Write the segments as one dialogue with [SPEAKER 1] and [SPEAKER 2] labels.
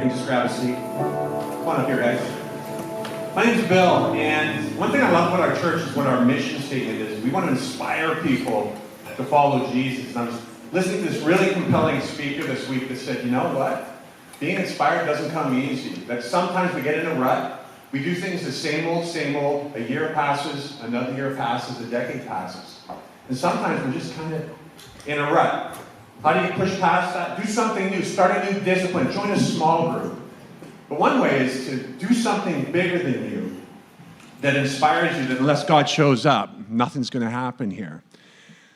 [SPEAKER 1] can just grab a seat. Come on up here, guys. My name's Bill, and one thing I love about our church is what our mission statement is. We want to inspire people to follow Jesus. And I was listening to this really compelling speaker this week that said, you know what? Being inspired doesn't come easy. That sometimes we get in a rut. We do things the same old. A year passes, another year passes, a decade passes. And sometimes we're just kind of in a rut. How do you push past that? Do something new. Start a new discipline. Join a small group. But one way is to do something bigger than you that inspires you that unless God shows up, nothing's going to happen here.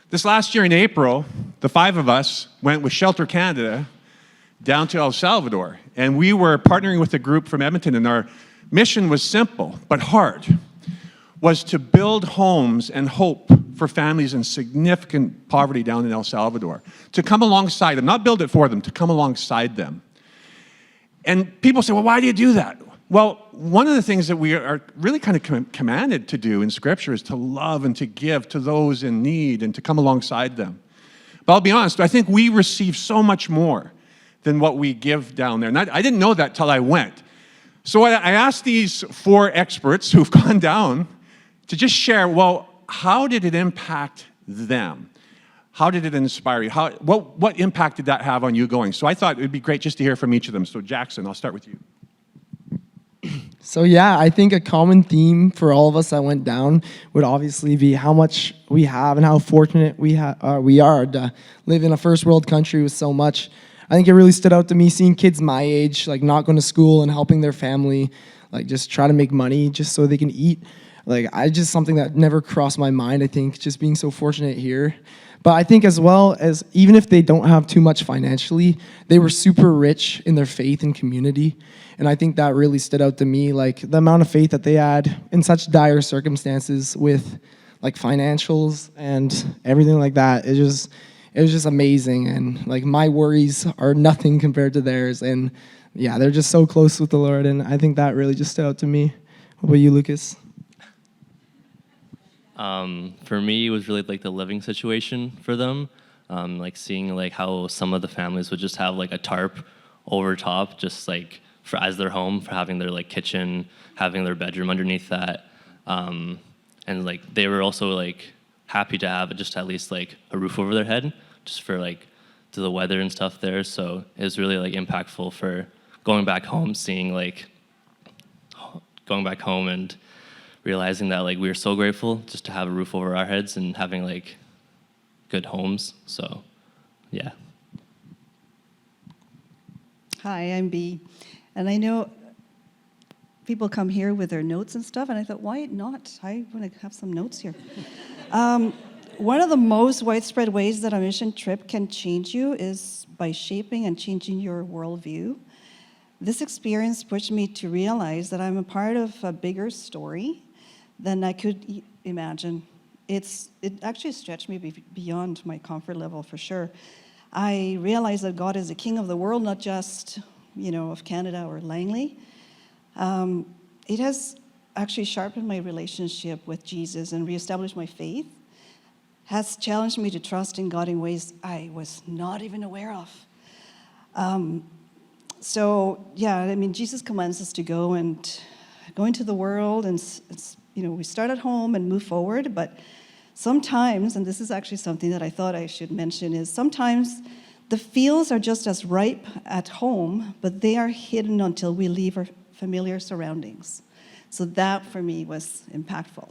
[SPEAKER 1] This last year in April, the 5 of us went with Shelter Canada down to El Salvador. And we were partnering with a group from Edmonton, and our mission was simple but hard, was to build homes and hope for families in significant poverty down in El Salvador. To come alongside them, not build it for them, to come alongside them. And people say, well, why do you do that? Well, one of the things that we are really kind of commanded to do in Scripture is to love and to give to those in need and to come alongside them. But I'll be honest, I think we receive so much more than what we give down there. And I didn't know that till I went. So I asked these 4 experts who've gone down to just share, well, how did it impact them? How did it inspire you? What impact did that have on you going? So I thought it would be great just to hear from each of them. So Jackson, I'll start with you.
[SPEAKER 2] So yeah, I think a common theme for all of us that went down would obviously be how much we have and how fortunate we are to live in a first world country with so much. I think it really stood out to me seeing kids my age, like not going to school and helping their family, like just try to make money just so they can eat. Like just something that never crossed my mind, I think, just being so fortunate here. But I think as well as even if they don't have too much financially, they were super rich in their faith and community. And I think that really stood out to me, like the amount of faith that they had in such dire circumstances with like financials and everything like that. It was just amazing. And like my worries are nothing compared to theirs. And yeah, they're just so close with the Lord. And I think that really just stood out to me. What about you, Lucas?
[SPEAKER 3] For me, it was really like the living situation for them. Like seeing like how some of the families would just have like a tarp over top, just like for as their home, for having their like kitchen, having their bedroom underneath that. And like they were also like happy to have just at least like a roof over their head, just for like to the weather and stuff there. So it was really like impactful for going back home, going back home and realizing that like we were so grateful just to have a roof over our heads and having like good homes. So yeah.
[SPEAKER 4] Hi, I'm B. And I know people come here with their notes and stuff, and I thought, why not? I want to have some notes here. One of the most widespread ways that a mission trip can change you is by shaping and changing your worldview. This experience pushed me to realize that I'm a part of a bigger story than I could imagine. It actually stretched me beyond my comfort level for sure. I realized that God is the king of the world, not just, of Canada or Langley. It has actually sharpened my relationship with Jesus and reestablished my faith, has challenged me to trust in God in ways I was not even aware of. Jesus commands us to go into the world, and we start at home and move forward, but sometimes, and this is actually something that I thought I should mention, is sometimes the fields are just as ripe at home, but they are hidden until we leave our familiar surroundings. So that, for me, was impactful.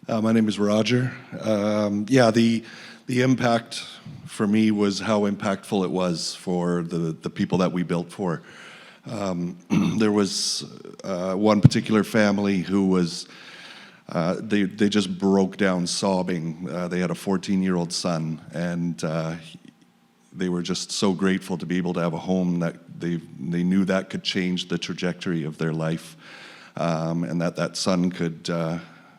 [SPEAKER 5] My name is Roger. The impact for me was how impactful it was for the people that we built for. There was one particular family who was, they just broke down sobbing. They had a 14-year-old son, and they were just so grateful to be able to have a home that they knew that could change the trajectory of their life, and that son could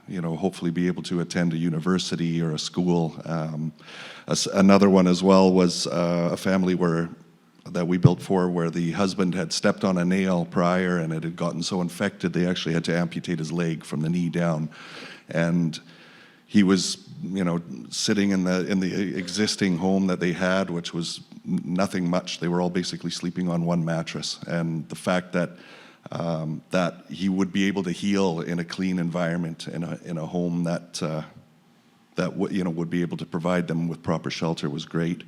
[SPEAKER 5] hopefully be able to attend a university or a school. Another one as well was a family that we built for where the husband had stepped on a nail prior and it had gotten so infected they actually had to amputate his leg from the knee down. And he was, sitting in the existing home that they had, which was nothing much. They were all basically sleeping on one mattress, and the fact that that he would be able to heal in a clean environment, in a home that would be able to provide them with proper shelter was great.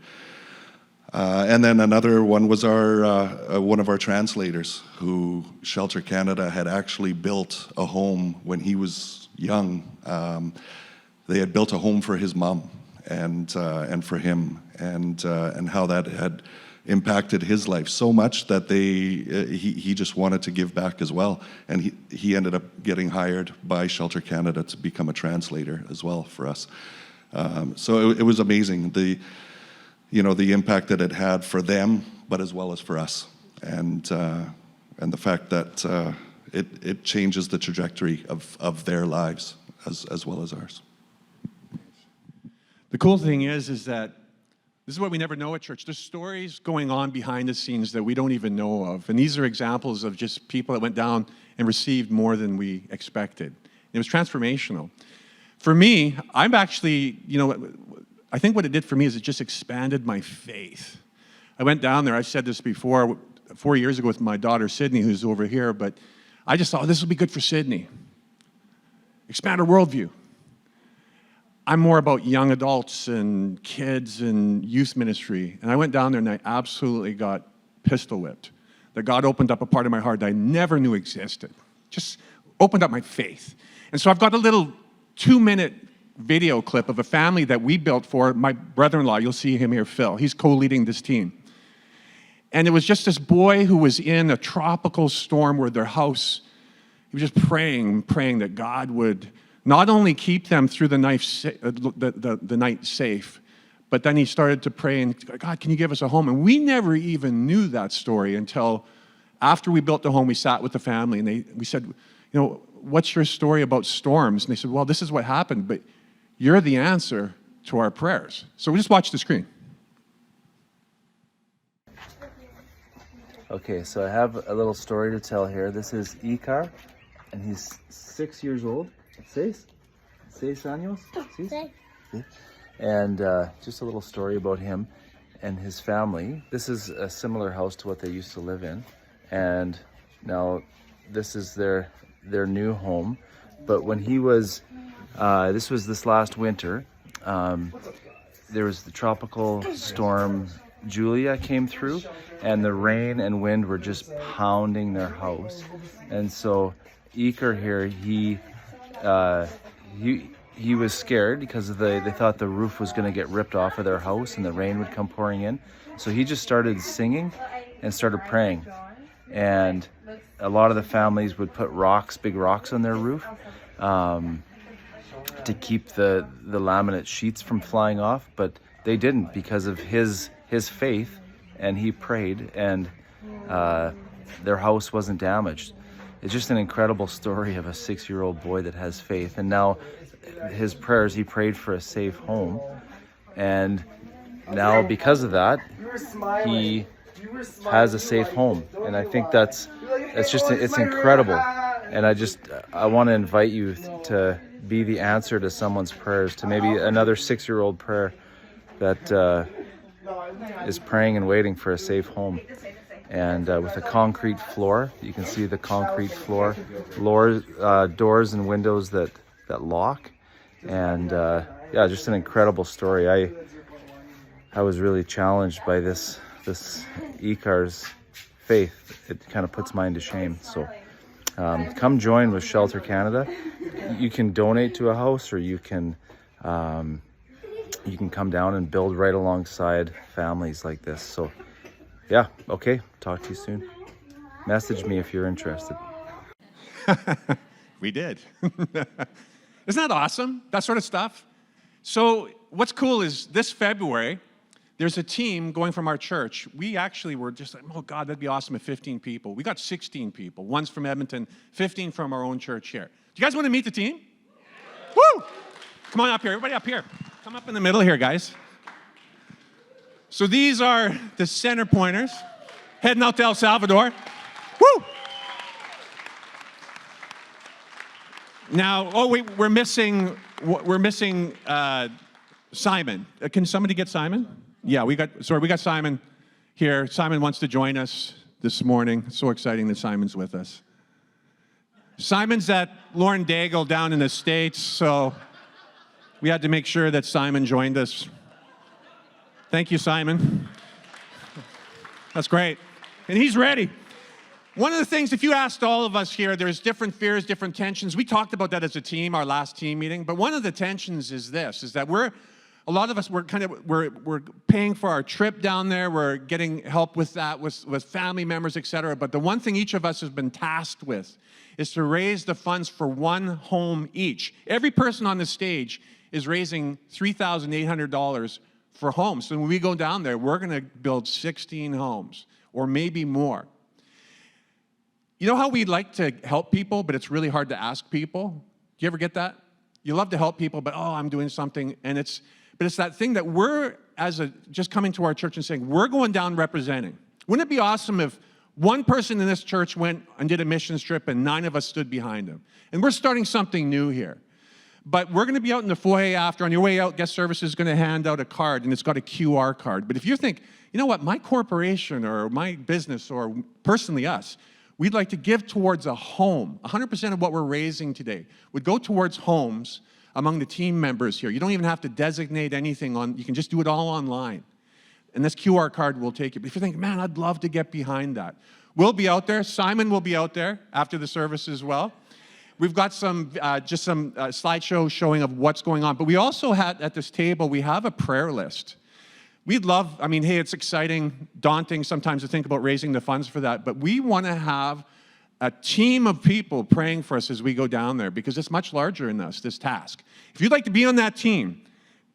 [SPEAKER 5] And then another one was one of our translators, who Shelter Canada had actually built a home when he was young. They had built a home for his mom and for him, and how that had impacted his life so much that he just wanted to give back as well, and he ended up getting hired by Shelter Canada to become a translator as well for us. So it was amazing, the impact that it had for them, but as well as for us, and the fact that it changes the trajectory of their lives as well as ours.
[SPEAKER 1] The cool thing is that this is what we never know at church. There's stories going on behind the scenes that we don't even know of. And these are examples of just people that went down and received more than we expected. It was transformational. For me, I'm actually, I think what it did for me is it just expanded my faith. I went down there, I've said this before, 4 years ago with my daughter Sydney, who's over here, but I just thought, this will be good for Sydney. Expand her worldview. I'm more about young adults and kids and youth ministry. And I went down there and I absolutely got pistol whipped. That God opened up a part of my heart that I never knew existed. Just opened up my faith. And so I've got a little 2-minute video clip of a family that we built for my brother-in-law. You'll see him here, Phil. He's co-leading this team. And it was just this boy who was in a tropical storm where their house, he was just praying that God would not only keep them through the night safe, but then he started to pray and, God, can you give us a home? And we never even knew that story until after we built the home, we sat with the family and we said, what's your story about storms? And they said, well, this is what happened, but you're the answer to our prayers. So we just watched the screen.
[SPEAKER 6] Okay, so I have a little story to tell here. This is Ikar, and he's 6 years old. 6 años? Sí? And just a little story about him and his family. This is a similar house to what they used to live in, and now this is their new home. But when he was, this was this last winter, there was the tropical storm Julia came through, and the rain and wind were just pounding their house. And so Iker here, he was scared because they thought the roof was going to get ripped off of their house and the rain would come pouring in. So he just started singing and started praying. And a lot of the families would put big rocks on their roof to keep the laminate sheets from flying off, but they didn't because of his faith, and he prayed, and their house wasn't damaged. It's just an incredible story of a 6-year-old boy that has faith, and now his prayers, he prayed for a safe home, and now because of that, he has a safe home, and I think it's incredible. And I want to invite you to be the answer to someone's prayers, to maybe another 6-year-old prayer that is praying and waiting for a safe home. And with a concrete floor, you can see the concrete floor, doors and windows that lock, and yeah, just an incredible story. I was really challenged by this Ikar's faith. It kind of puts mine to shame. So come join with Shelter Canada. You can donate to a house, or you can come down and build right alongside families like this. So yeah, okay, talk to you soon. Message me if you're interested.
[SPEAKER 1] We did. Isn't that awesome? That sort of stuff. So what's cool is this February, there's a team going from our church. We actually were just like, oh God, that'd be awesome if 15 people. We got 16 people. One's from Edmonton, 15 from our own church here. Do you guys want to meet the team? Woo! Come on up here, everybody up here. Come up in the middle here, guys. So these are the center pointers heading out to El Salvador. Woo! Now, we're missing we're missing Simon. Can somebody get Simon? Yeah, we got Simon here. Simon wants to join us this morning. It's so exciting that Simon's with us. Simon's at Lauren Daigle down in the States, so we had to make sure that Simon joined us. Thank you, Simon. That's great. And he's ready. One of the things, if you asked all of us here, there's different fears, different tensions. We talked about that as a team, our last team meeting. But one of the tensions is this, is that we're paying for our trip down there. We're getting help with that, with family members, etc. But the one thing each of us has been tasked with is to raise the funds for one home each. Every person on the stage is raising $3,800 for homes. So when we go down there, we're going to build 16 homes, or maybe more. You know how we like to help people, but it's really hard to ask people? Do you ever get that? You love to help people, but I'm doing something, but it's that thing that we're, just coming to our church and saying, we're going down representing. Wouldn't it be awesome if one person in this church went and did a missions trip and 9 of us stood behind him? And we're starting something new here. But we're going to be out in the foyer after. On your way out, guest services is going to hand out a card, and it's got a QR card. But if you think, you know what, my corporation or my business or personally us, we'd like to give towards a home. 100% of what we're raising today would go towards homes among the team members here. You don't even have to designate anything you can just do it all online. And this QR card will take it. But if you think, man, I'd love to get behind that. We'll be out there. Simon will be out there after the service as well. We've got some slideshow showing of what's going on. But we also had, at this table, we have a prayer list. We'd love, hey, it's exciting, daunting sometimes to think about raising the funds for that, but we want to have a team of people praying for us as we go down there, because it's much larger than us, this task. If you'd like to be on that team,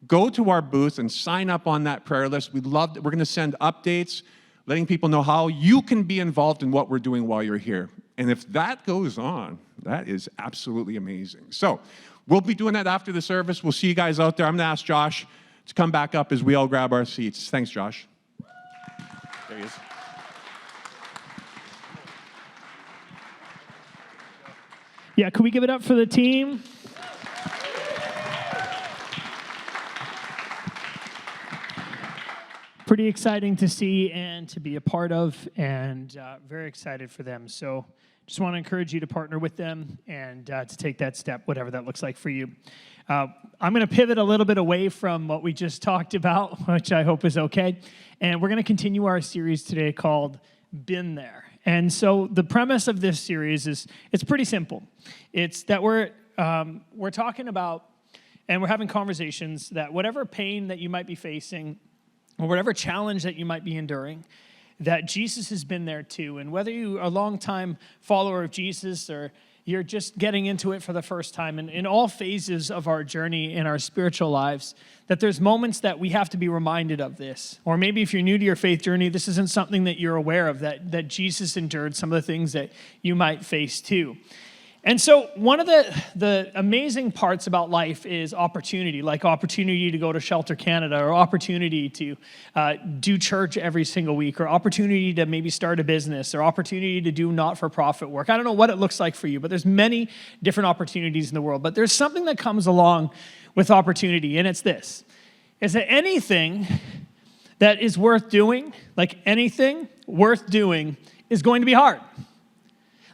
[SPEAKER 1] go to our booth and sign up on that prayer list. We're going to send updates, letting people know how you can be involved in what we're doing while you're here. And if that goes on, that is absolutely amazing. So we'll be doing that after the service. We'll see you guys out there. I'm going to ask Josh to come back up as we all grab our seats. Thanks, Josh. There he is.
[SPEAKER 7] Yeah, can we give it up for the team? Pretty exciting to see and to be a part of, and very excited for them. So just want to encourage you to partner with them and to take that step, whatever that looks like for you. I'm going to pivot a little bit away from what we just talked about, which I hope is okay. And we're going to continue our series today called Been There. And so the premise of this series is, it's pretty simple. It's that we're talking about, and we're having conversations that whatever pain that you might be facing, or whatever challenge that you might be enduring, that Jesus has been there too. And whether you're a long-time follower of Jesus or you're just getting into it for the first time, and in all phases of our journey in our spiritual lives, that there's moments that we have to be reminded of this. Or maybe if you're new to your faith journey, this isn't something that you're aware of, that Jesus endured some of the things that you might face too. And so one of the amazing parts about life is opportunity, like opportunity to go to Shelter Canada, or opportunity to do church every single week, or opportunity to maybe start a business, or opportunity to do not-for-profit work. I don't know what it looks like for you, but there's many different opportunities in the world. But there's something that comes along with opportunity, and it's this, is that anything that is worth doing, like anything worth doing, is going to be hard.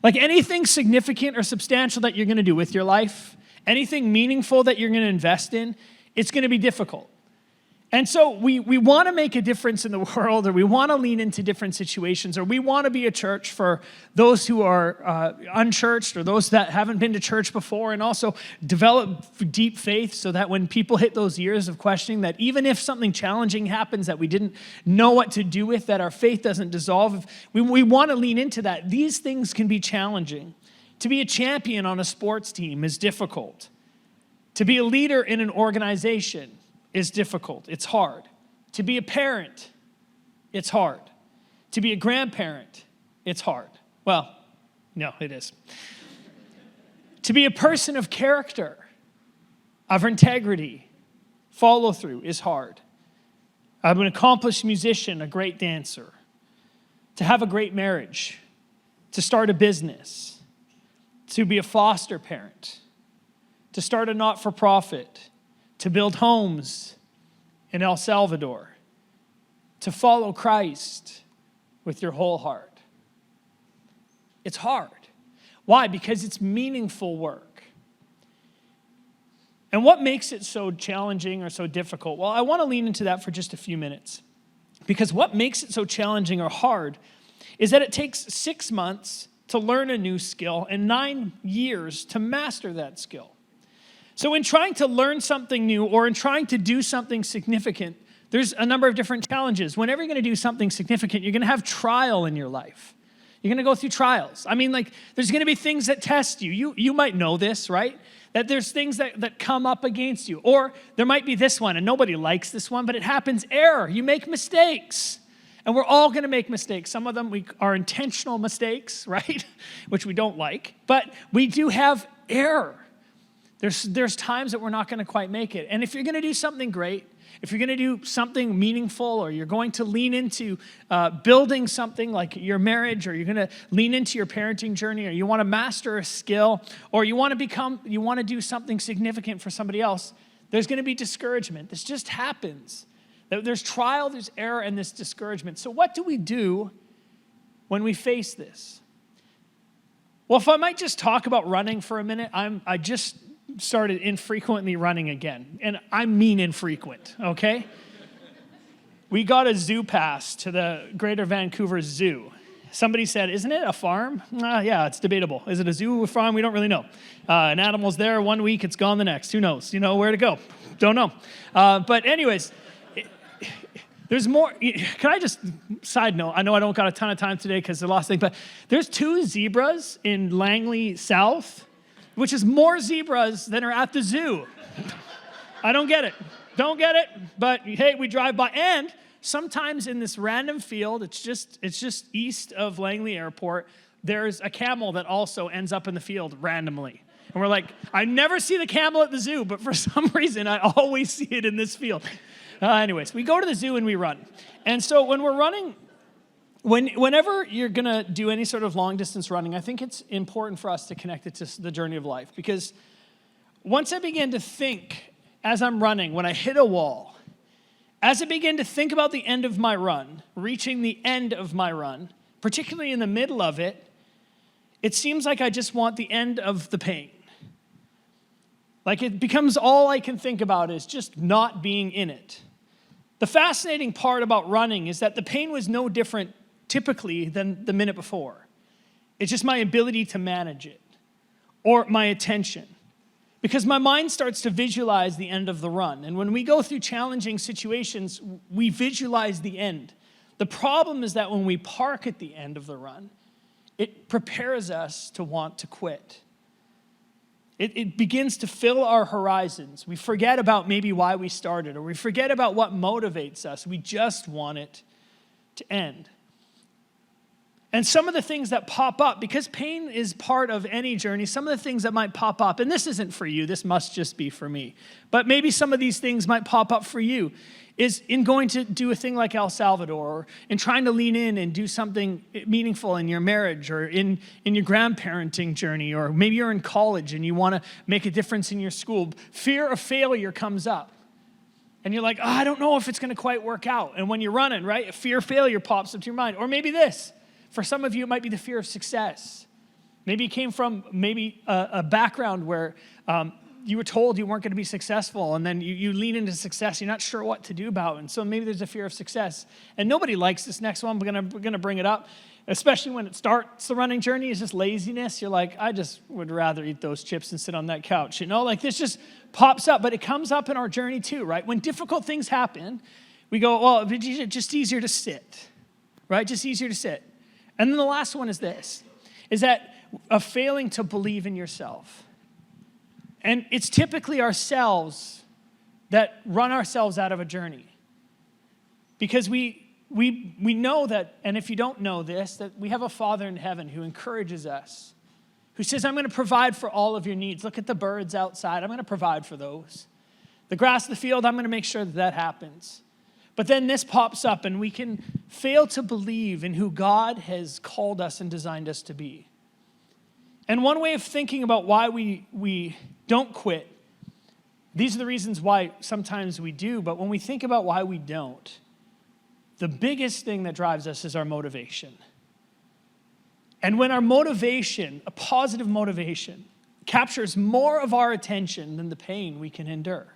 [SPEAKER 7] Like anything significant or substantial that you're going to do with your life, anything meaningful that you're going to invest in, it's going to be difficult. And so we want to make a difference in the world, or we want to lean into different situations, or we want to be a church for those who are unchurched, or those that haven't been to church before, and also develop deep faith so that when people hit those years of questioning, that even if something challenging happens that we didn't know what to do with, that our faith doesn't dissolve. We want to lean into that. These things can be challenging. To be a champion on a sports team is difficult. To be a leader in an organization is difficult. It's hard. To be a parent, it's hard. To be a grandparent, it's hard. Well, no, it is. To be a person of character, of integrity, follow through is hard. I'm an accomplished musician, a great dancer. To have a great marriage, to start a business, to be a foster parent, to to start a not-for-profit, to build homes in El Salvador, to follow Christ with your whole heart. It's hard. Why? Because it's meaningful work. And what makes it so challenging or so difficult? Well, I want to lean into that for just a few minutes. Because what makes it so challenging or hard is that it takes 6 months to learn a new skill and 9 years to master that skill. So in trying to learn something new or in trying to do something significant, there's a number of different challenges. Whenever you're going to do something significant, you're going to have trial in your life. You're going to go through trials. I mean, like, there's going to be things that test you. You might know this, right? That there's things that come up against you. Or there might be this one, and nobody likes this one, but it happens, error. You make mistakes. And we're all going to make mistakes. Some of them are intentional mistakes, right? Which we don't like. But we do have error. There's times that we're not going to quite make it. And if you're going to do something great, if you're going to do something meaningful, or you're going to lean into building something like your marriage, or you're going to lean into your parenting journey, or you want to master a skill, or you want to do something significant for somebody else, there's going to be discouragement. This just happens. There's trial, there's error, and this discouragement. So what do we do when we face this? Well, if I might just talk about running for a minute, I just started infrequently running again. And I mean infrequent, okay? We got a zoo pass to the Greater Vancouver Zoo. Somebody said, isn't it a farm? Yeah, it's debatable. Is it a zoo or farm? We don't really know. An animal's there 1 week, it's gone the next. Who knows? You know where to go. Don't know. But anyways, there's more. Can I just, side note, I know I don't got a ton of time today because the last thing, but there's 2 zebras in Langley South, which is more zebras than are at the zoo. I don't get it. Don't get it, but hey, we drive by. And sometimes in this random field, it's just east of Langley Airport, there's a camel that also ends up in the field randomly. And we're like, I never see the camel at the zoo, but for some reason, I always see it in this field. Anyways, we go to the zoo and we run. And so when we're running, whenever you're going to do any sort of long-distance running, I think it's important for us to connect it to the journey of life. Because once I begin to think, as I'm running, when I hit a wall, as I begin to think about the end of my run, reaching the end of my run, particularly in the middle of it, it seems like I just want the end of the pain. Like it becomes all I can think about is just not being in it. The fascinating part about running is that the pain was no different typically than the minute before. It's just my ability to manage it or my attention. Because my mind starts to visualize the end of the run. And when we go through challenging situations, we visualize the end. The problem is that when we park at the end of the run, it prepares us to want to quit. It begins to fill our horizons. We forget about maybe why we started, or we forget about what motivates us. We just want it to end. And some of the things that pop up, because pain is part of any journey, some of the things that might pop up, and this isn't for you, this must just be for me, but maybe some of these things might pop up for you, is in going to do a thing like El Salvador, or in trying to lean in and do something meaningful in your marriage, or in your grandparenting journey, or maybe you're in college and you want to make a difference in your school. Fear of failure comes up. And you're like, I don't know if it's going to quite work out. And when you're running, right, a fear of failure pops up to your mind. Or maybe this. For some of you, it might be the fear of success. Maybe it came from a background where you were told you weren't going to be successful, and then you lean into success. You're not sure what to do about it. And so maybe there's a fear of success. And nobody likes this next one. We're going to bring it up, especially when it starts the running journey. It's just laziness. You're like, I just would rather eat those chips and sit on that couch. You know, like this just pops up. But it comes up in our journey too, right? When difficult things happen, we go, well, it's just easier to sit, right? Just easier to sit. And then the last one is this, is that a failing to believe in yourself. And it's typically ourselves that run ourselves out of a journey. Because we know that, and if you don't know this, that we have a Father in heaven who encourages us, who says, I'm going to provide for all of your needs. Look at the birds outside. I'm going to provide for those. The grass of the field, I'm going to make sure that happens. But then this pops up, and we can fail to believe in who God has called us and designed us to be. And one way of thinking about why we don't quit These are the reasons why sometimes we do, but when we think about why we don't, the biggest thing that drives us is our motivation. And when our motivation, a positive motivation, captures more of our attention than the pain we can endure.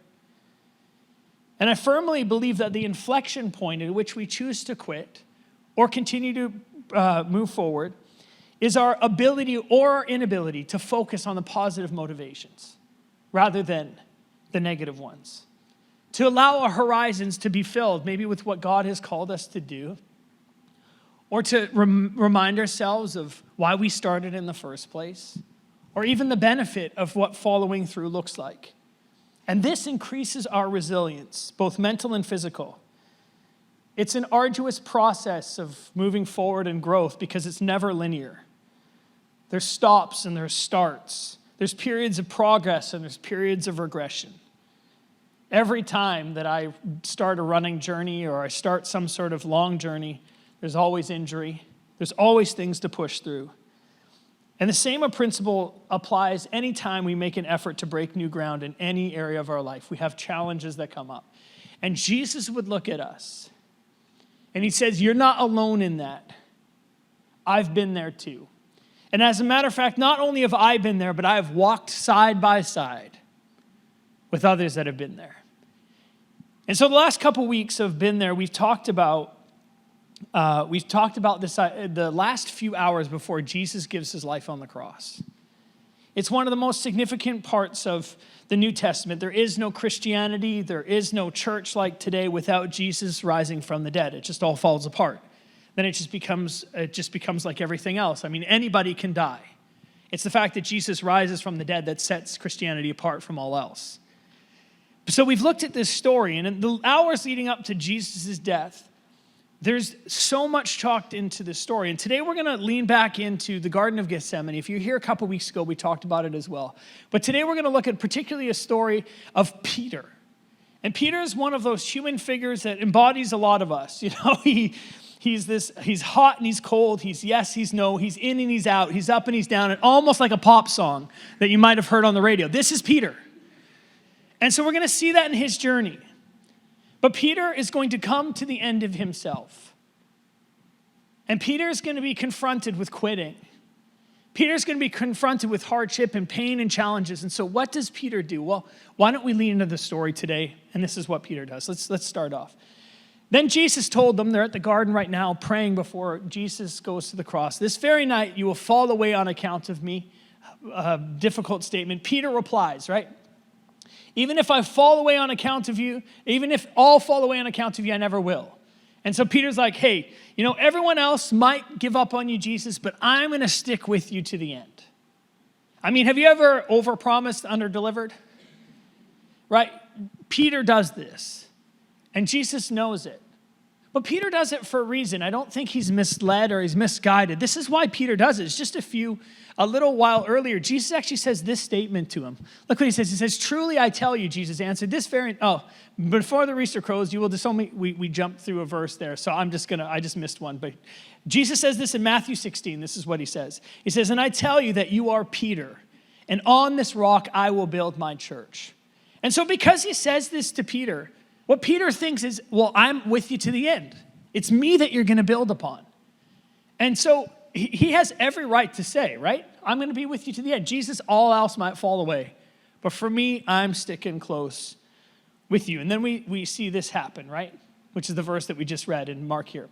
[SPEAKER 7] And I firmly believe that the inflection point at which we choose to quit or continue to move forward is our ability or our inability to focus on the positive motivations rather than the negative ones. To allow our horizons to be filled, maybe with what God has called us to do, or to remind ourselves of why we started in the first place, or even the benefit of what following through looks like. And this increases our resilience, both mental and physical. It's an arduous process of moving forward and growth because it's never linear. There's stops and there's starts. There's periods of progress and there's periods of regression. Every time that I start a running journey or I start some sort of long journey, there's always injury. There's always things to push through. And the same principle applies anytime we make an effort to break new ground in any area of our life. We have challenges that come up. And Jesus would look at us and he says, you're not alone in that. I've been there too. And as a matter of fact, not only have I been there, but I have walked side by side with others that have been there. And so the last couple weeks have been there. We've talked about this the last few hours before Jesus gives his life on the cross. It's one of the most significant parts of the New Testament. There is no Christianity, there is no church like today without Jesus rising from the dead. It just all falls apart. Then it just becomes like everything else. I mean, anybody can die. It's the fact that Jesus rises from the dead that sets Christianity apart from all else. So we've looked at this story, and in the hours leading up to Jesus' death, there's so much chalked into this story. And today we're going to lean back into the Garden of Gethsemane. If you were here a couple weeks ago, we talked about it as well. But today we're going to look at particularly a story of Peter. And Peter is one of those human figures that embodies a lot of us. You know, he's hot and he's cold. He's yes, he's no. He's in and he's out. He's up and he's down. And almost like a pop song that you might have heard on the radio. This is Peter. And so we're going to see that in his journey. But Peter is going to come to the end of himself. And Peter is going to be confronted with quitting. Peter's going to be confronted with hardship and pain and challenges. And so what does Peter do? Well, why don't we lean into the story today? And this is what Peter does. Let's start off. Then Jesus told them, they're at the garden right now praying before Jesus goes to the cross. This very night you will fall away on account of me. Difficult statement. Peter replies, right? Even if I fall away on account of you, even if all fall away on account of you, I never will. And so Peter's like, hey, you know, everyone else might give up on you, Jesus, but I'm going to stick with you to the end. I mean, have you ever overpromised, underdelivered? Right? Peter does this, and Jesus knows it. But Peter does it for a reason. I don't think he's misled or he's misguided. This is why Peter does it. It's just a little while earlier, Jesus actually says this statement to him. Look what he says. He says, truly I tell you, Jesus answered, before the rooster crows, you will disown me. We jumped through a verse there, so I just missed one. But Jesus says this in Matthew 16. This is what he says. He says, and I tell you that you are Peter, and on this rock I will build my church. And so because he says this to Peter, what Peter thinks is, well, I'm with you to the end. It's me that you're going to build upon. And so he has every right to say, right? I'm going to be with you to the end. Jesus, all else might fall away. But for me, I'm sticking close with you. And then we see this happen, right? Which is the verse that we just read in Mark here.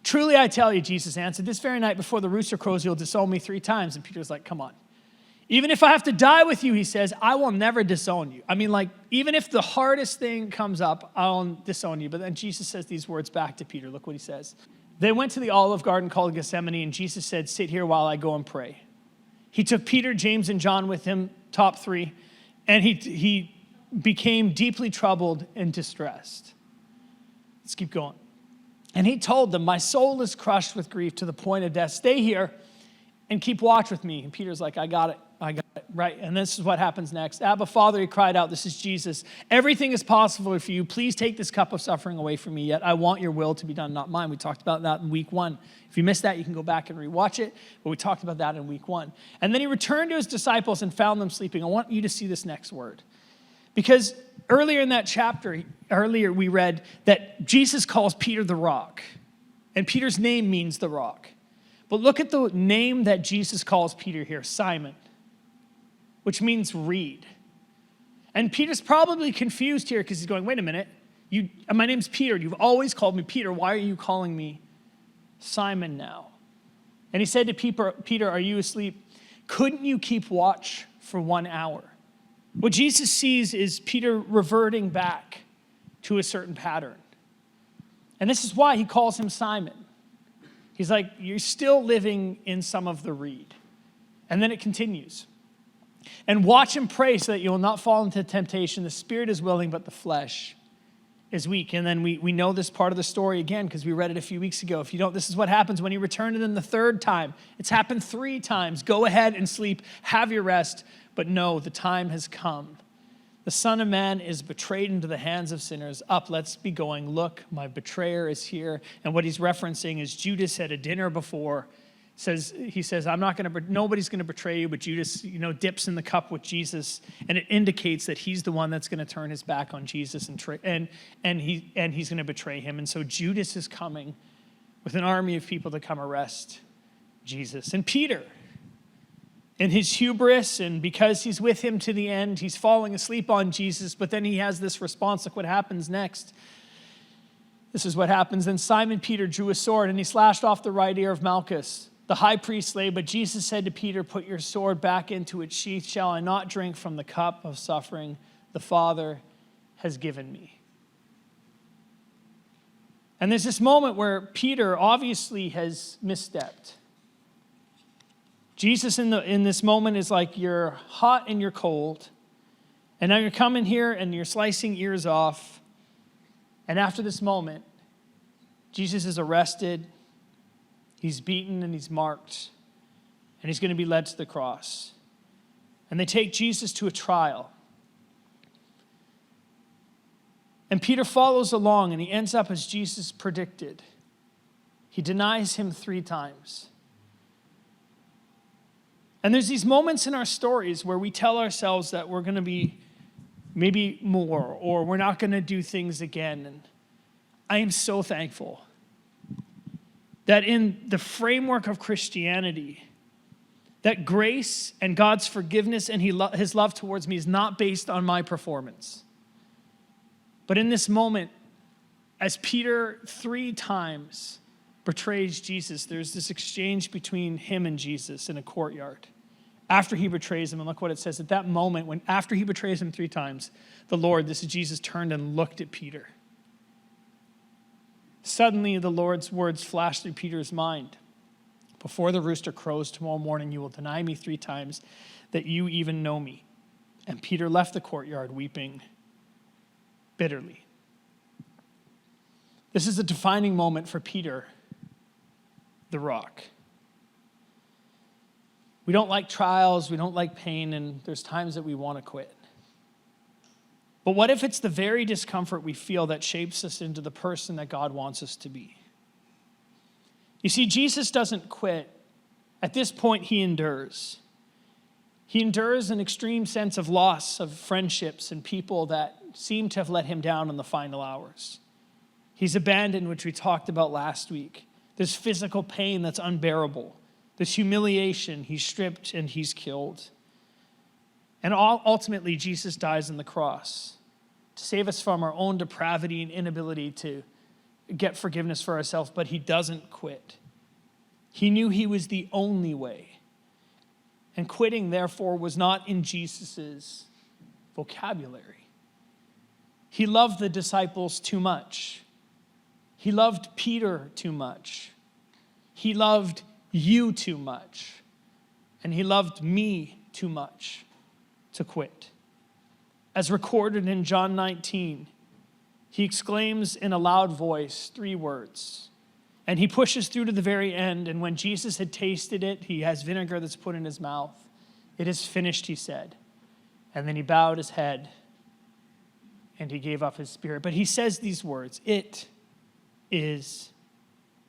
[SPEAKER 7] Truly I tell you, Jesus answered, this very night before the rooster crows, you'll disown me 3 times. And Peter's like, come on. Even if I have to die with you, he says, I will never disown you. I mean, like, even if the hardest thing comes up, I'll disown you. But then Jesus says these words back to Peter. Look what he says. They went to the olive garden called Gethsemane, and Jesus said, sit here while I go and pray. He took Peter, James, and John with him, top 3, and he became deeply troubled and distressed. Let's keep going. And he told them, my soul is crushed with grief to the point of death. Stay here and keep watch with me. And Peter's like, I got it, right? And this is what happens next. Abba, Father, he cried out, this is Jesus. Everything is possible for you. Please take this cup of suffering away from me, yet I want your will to be done, not mine. We talked about that in week 1. If you missed that, you can go back and rewatch it, but we talked about that in week 1. And then he returned to his disciples and found them sleeping. I want you to see this next word. Because earlier in that chapter, we read that Jesus calls Peter the rock. And Peter's name means the rock. But look at the name that Jesus calls Peter here, Simon, which means reed. And Peter's probably confused here because he's going, wait a minute, my name's Peter. You've always called me Peter. Why are you calling me Simon now? And he said to Peter, are you asleep? Couldn't you keep watch for 1 hour? What Jesus sees is Peter reverting back to a certain pattern. And this is why he calls him Simon. He's like, you're still living in some of the reed. And then it continues. And watch and pray so that you will not fall into temptation. The spirit is willing, but the flesh is weak. And then we know this part of the story again because we read it a few weeks ago. If you don't, this is what happens when he returned to them the third time. It's happened 3 times. Go ahead and sleep. Have your rest. But no, the time has come. The Son of Man is betrayed into the hands of sinners. Up, let's be going. Look, my betrayer is here. And what he's referencing is Judas at a dinner before. He says, nobody's going to betray you, but Judas, dips in the cup with Jesus. And it indicates that he's the one that's going to turn his back on Jesus and he's going to betray him. And so Judas is coming with an army of people to come arrest Jesus. And Peter, in his hubris, and because he's with him to the end, he's falling asleep on Jesus, but then he has this response. Look what happens next. This is what happens. Then Simon Peter drew a sword, and he slashed off the right ear of Malchus, the high priest's slave. But Jesus said to Peter, put your sword back into its sheath. Shall I not drink from the cup of suffering the Father has given me? And there's this moment where Peter obviously has misstepped. Jesus in this moment is like, you're hot and you're cold. And now you're coming here and you're slicing ears off. And after this moment, Jesus is arrested, he's beaten and he's marked, and he's going to be led to the cross. And they take Jesus to a trial. And Peter follows along and he ends up as Jesus predicted. He denies him 3 times. And there's these moments in our stories where we tell ourselves that we're going to be maybe more, or we're not going to do things again. And I am so thankful that in the framework of Christianity, that grace and God's forgiveness and his love towards me is not based on my performance. But in this moment, as Peter 3 times betrays Jesus, there's this exchange between him and Jesus in a courtyard. After he betrays him, and look what it says. At that moment, after he betrays him 3 times, the Lord, this is Jesus, turned and looked at Peter. Suddenly, the Lord's words flashed through Peter's mind. Before the rooster crows tomorrow morning, you will deny me 3 times that you even know me. And Peter left the courtyard weeping bitterly. This is a defining moment for Peter, the rock. We don't like trials, we don't like pain, and there's times that we want to quit. But what if it's the very discomfort we feel that shapes us into the person that God wants us to be? You see, Jesus doesn't quit. At this point, he endures. He endures an extreme sense of loss of friendships and people that seem to have let him down in the final hours. He's abandoned, which we talked about last week. There's physical pain that's unbearable. There's humiliation. He's stripped and he's killed. And ultimately, Jesus dies on the cross to save us from our own depravity and inability to get forgiveness for ourselves, but he doesn't quit. He knew he was the only way. And quitting, therefore, was not in Jesus' vocabulary. He loved the disciples too much. He loved Peter too much. He loved you too much. And he loved me too much to quit. As recorded in John 19, he exclaims in a loud voice 3 words. And he pushes through to the very end. And when Jesus had tasted it, he has vinegar that's put in his mouth. It is finished, he said. And then he bowed his head and he gave up his spirit. But he says these words, it is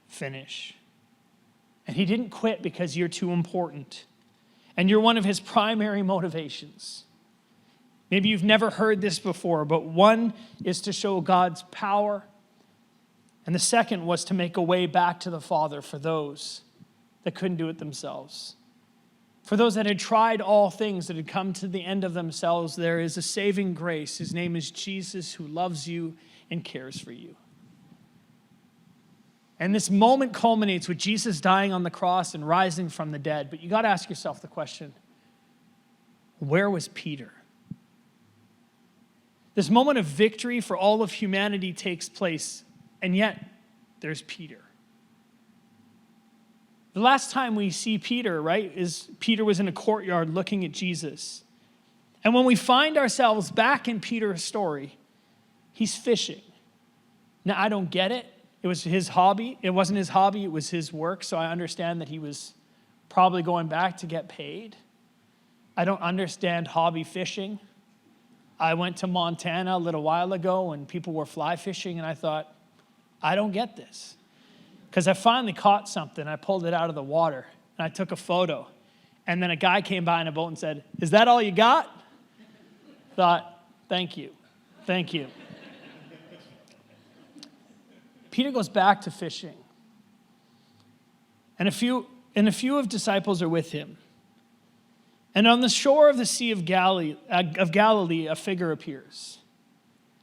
[SPEAKER 7] finished. And he didn't quit because you're too important. And you're one of his primary motivations. Maybe you've never heard this before, but one is to show God's power, and the second was to make a way back to the Father for those that couldn't do it themselves. For those that had tried all things, that had come to the end of themselves, there is a saving grace. His name is Jesus, who loves you and cares for you. And this moment culminates with Jesus dying on the cross and rising from the dead. But you got to ask yourself the question, where was Peter? This moment of victory for all of humanity takes place, and yet there's Peter. The last time we see Peter, right, is Peter was in a courtyard looking at Jesus. And when we find ourselves back in Peter's story, he's fishing. Now, I don't get it. It was his hobby. It wasn't his hobby, it was his work. So I understand that he was probably going back to get paid. I don't understand hobby fishing. I went to Montana a little while ago and people were fly fishing, and I thought, I don't get this. Because I finally caught something. I pulled it out of the water, and I took a photo. And then a guy came by in a boat and said, "Is that all you got?" Thought, thank you. Thank you. Peter goes back to fishing. And a few of disciples are with him. And on the shore of the Sea of Galilee, a figure appears.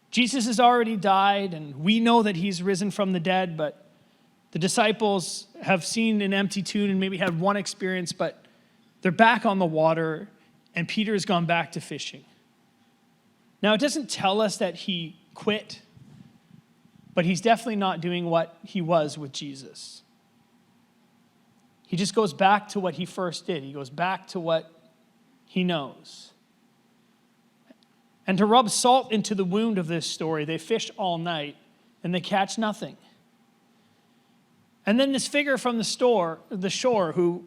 [SPEAKER 7] Jesus has already died, and we know that he's risen from the dead, but the disciples have seen an empty tomb and maybe had one experience, but they're back on the water, and Peter has gone back to fishing. Now, it doesn't tell us that he quit, but he's definitely not doing what he was with Jesus. He just goes back to what he first did. He goes back to what he knows. And to rub salt into the wound of this story, they fish all night and they catch nothing. And then this figure from the shore, who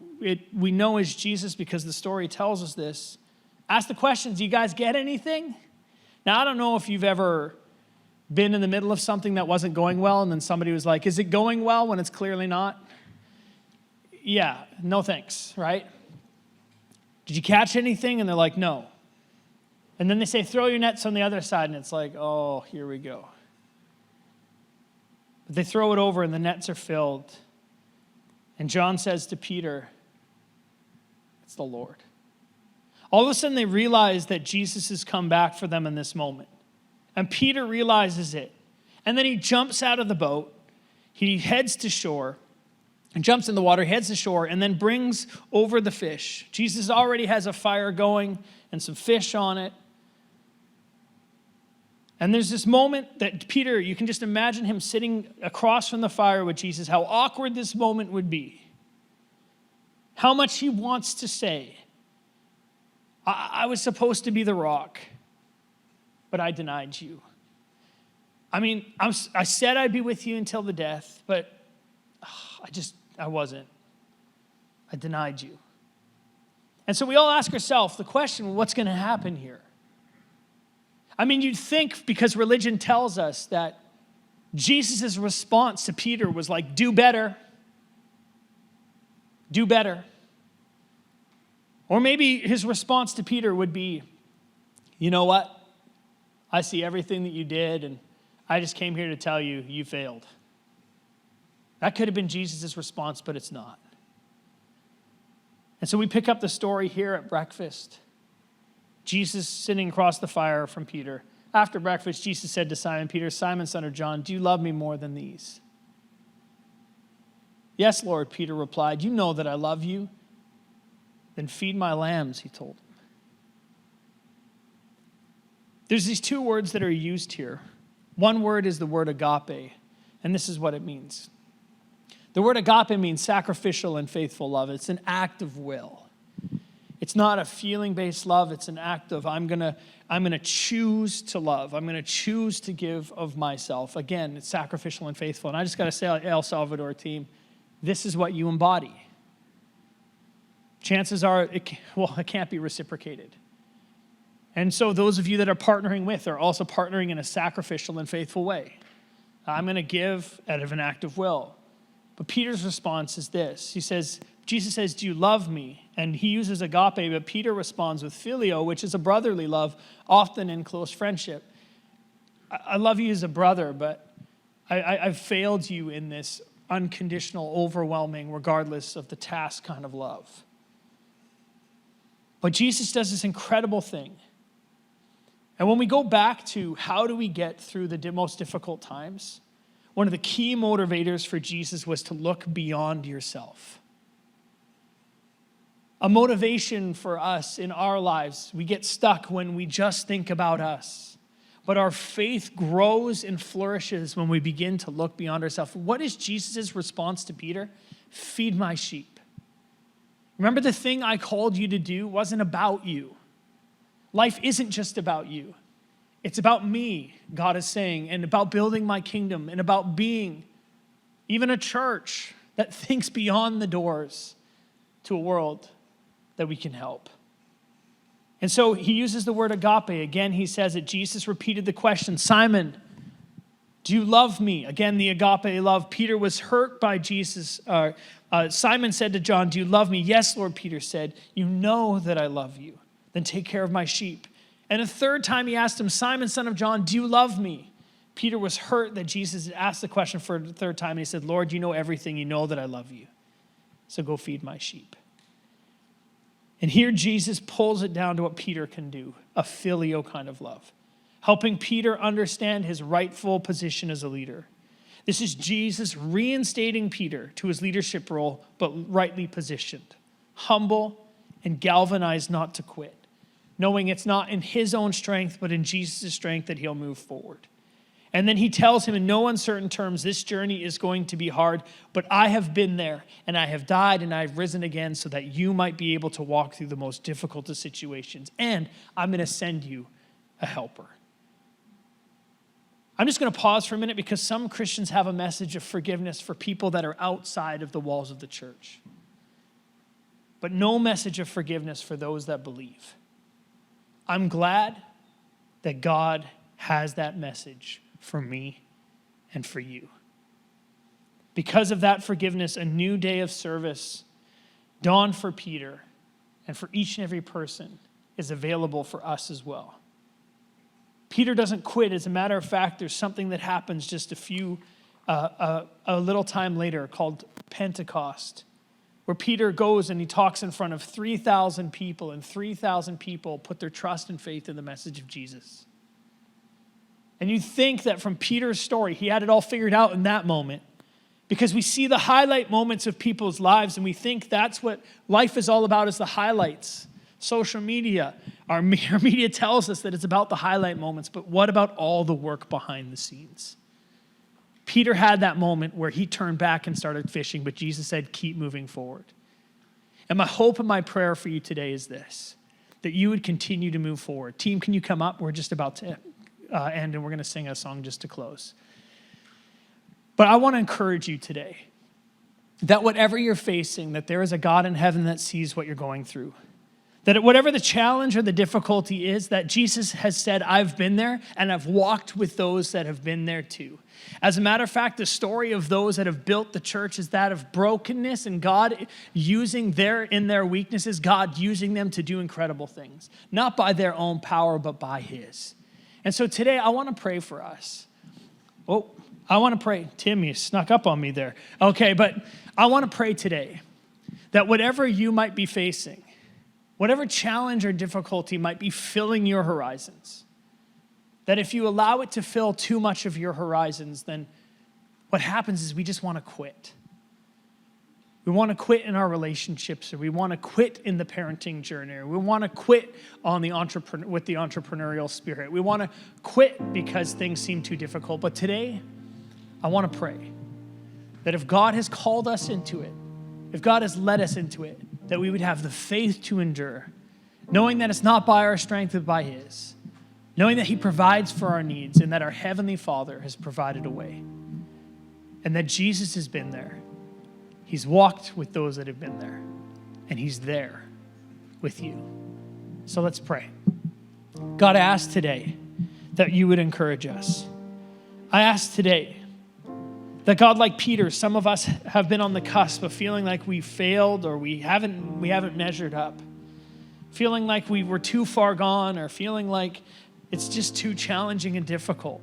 [SPEAKER 7] we know is Jesus because the story tells us this, asks the question, do you guys get anything? Now, I don't know if you've ever been in the middle of something that wasn't going well, and then somebody was like, is it going well when it's clearly not? Yeah, no thanks, right? Did you catch anything? And they're like, no. And then they say, throw your nets on the other side, and it's like, oh, here we go. But they throw it over and the nets are filled. And John says to Peter, it's the Lord. All of a sudden they realize that Jesus has come back for them in this moment. And Peter realizes it. And then he jumps out of the boat. He heads to shore and jumps in the water, heads to shore, and then brings over the fish. Jesus already has a fire going and some fish on it. And there's this moment that Peter, you can just imagine him sitting across from the fire with Jesus, how awkward this moment would be. How much he wants to say. I was supposed to be the rock, but I denied you. I mean, I said I'd be with you until the death, but I wasn't. I denied you. And so we all ask ourselves the question, well, what's going to happen here? I mean, you'd think, because religion tells us that Jesus' response to Peter was like, do better. Do better. Or maybe his response to Peter would be, you know what? I see everything that you did, and I just came here to tell you, you failed. That could have been Jesus' response, but it's not. And so we pick up the story here at breakfast. Jesus sitting across the fire from Peter. After breakfast, Jesus said to Simon Peter, Simon, son of John, do you love me more than these? Yes, Lord, Peter replied. You know that I love you. Then feed my lambs, he told him. There's these two words that are used here. One word is the word agape, and this is what it means. The word agape means sacrificial and faithful love. It's an act of will. It's not a feeling-based love. It's an act of I'm gonna choose to love. I'm gonna choose to give of myself. Again, it's sacrificial and faithful. And I just gotta say, El Salvador team, this is what you embody. Chances are, it can't be reciprocated. And so those of you that are partnering with are also partnering in a sacrificial and faithful way. I'm gonna give out of an act of will. But Peter's response is this. He says, Jesus says, do you love me? And he uses agape, but Peter responds with phileo, which is a brotherly love, often in close friendship. I love you as a brother, but I've failed you in this unconditional, overwhelming, regardless of the task kind of love. But Jesus does this incredible thing. And when we go back to how do we get through the most difficult times, one of the key motivators for Jesus was to look beyond yourself. A motivation for us in our lives, we get stuck when we just think about us. But our faith grows and flourishes when we begin to look beyond ourselves. What is Jesus' response to Peter? Feed my sheep. Remember, the thing I called you to do wasn't about you. Life isn't just about you. It's about me, God is saying, and about building my kingdom, and about being even a church that thinks beyond the doors to a world that we can help. And so he uses the word agape. Again, he says it. Jesus repeated the question, Simon, do you love me? Again, the agape love. Peter was hurt by Jesus. Simon said to John, do you love me? Yes, Lord, Peter said, you know that I love you. Then take care of my sheep. And a third time he asked him, Simon, son of John, do you love me? Peter was hurt that Jesus had asked the question for the third time. And he said, Lord, you know everything. You know that I love you. So go feed my sheep. And here Jesus pulls it down to what Peter can do, a filial kind of love, helping Peter understand his rightful position as a leader. This is Jesus reinstating Peter to his leadership role, but rightly positioned, humble and galvanized not to quit, knowing it's not in his own strength, but in Jesus' strength that he'll move forward. And then he tells him in no uncertain terms, this journey is going to be hard, but I have been there, and I have died, and I've risen again so that you might be able to walk through the most difficult of situations. And I'm going to send you a helper. I'm just going to pause for a minute because some Christians have a message of forgiveness for people that are outside of the walls of the church, but no message of forgiveness for those that believe. I'm glad that God has that message for me and for you. Because of that forgiveness, a new day of service dawned for Peter, and for each and every person is available for us as well. Peter doesn't quit. As a matter of fact, there's something that happens just a little time later called Pentecost, where Peter goes and he talks in front of 3,000 people, and 3,000 people put their trust and faith in the message of Jesus. And you think that from Peter's story, he had it all figured out in that moment, because we see the highlight moments of people's lives, and we think that's what life is all about, is the highlights. Social media, our media tells us that it's about the highlight moments, but what about all the work behind the scenes? Peter had that moment where he turned back and started fishing, but Jesus said, keep moving forward. And my hope and my prayer for you today is this, that you would continue to move forward. Team, can you come up? We're just about to end, and we're going to sing a song just to close. But I want to encourage you today that whatever you're facing, that there is a God in heaven that sees what you're going through. That whatever the challenge or the difficulty is, that Jesus has said, I've been there and I've walked with those that have been there too. As a matter of fact, the story of those that have built the church is that of brokenness and God using in their weaknesses, God using them to do incredible things. Not by their own power, but by his. And so today I want to pray for us. Oh, I want to pray. Tim, you snuck up on me there. Okay, but I want to pray today that whatever you might be facing, whatever challenge or difficulty might be filling your horizons, that if you allow it to fill too much of your horizons, then what happens is we just want to quit. We want to quit in our relationships, or we want to quit in the parenting journey, or we want to quit on with the entrepreneurial spirit. We want to quit because things seem too difficult. But today, I want to pray that if God has called us into it, if God has led us into it, that we would have the faith to endure, knowing that it's not by our strength, but by his, knowing that he provides for our needs, and that our Heavenly Father has provided a way, and that Jesus has been there. He's walked with those that have been there, and he's there with you. So let's pray. God, I ask today that you would encourage us. I ask today That God, like Peter, some of us have been on the cusp of feeling like we failed or we haven't measured up. Feeling like we were too far gone or feeling like it's just too challenging and difficult.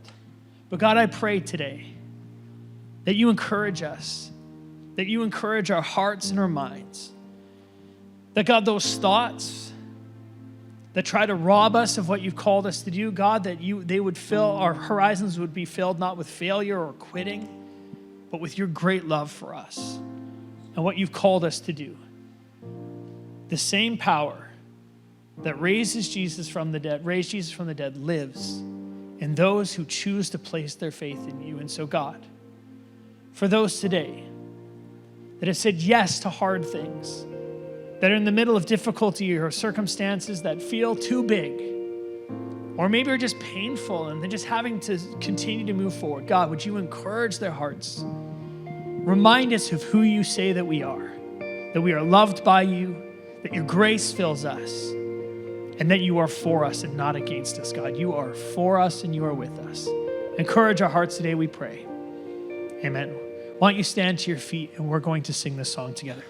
[SPEAKER 7] But God, I pray today that you encourage us, that you encourage our hearts and our minds. That God, those thoughts that try to rob us of what you've called us to do, God, that they would fill, our horizons would be filled not with failure or quitting, but with your great love for us and what you've called us to do. The same power that raised Jesus from the dead lives in those who choose to place their faith in you. And so, God, for those today that have said yes to hard things, that are in the middle of difficulty or circumstances that feel too big, or maybe are just painful and they're just having to continue to move forward, God, would you encourage their hearts? Remind us of who you say that we are loved by you, that your grace fills us, and that you are for us and not against us, God. You are for us and you are with us. Encourage our hearts today, we pray. Amen. Why don't you stand to your feet and we're going to sing this song together.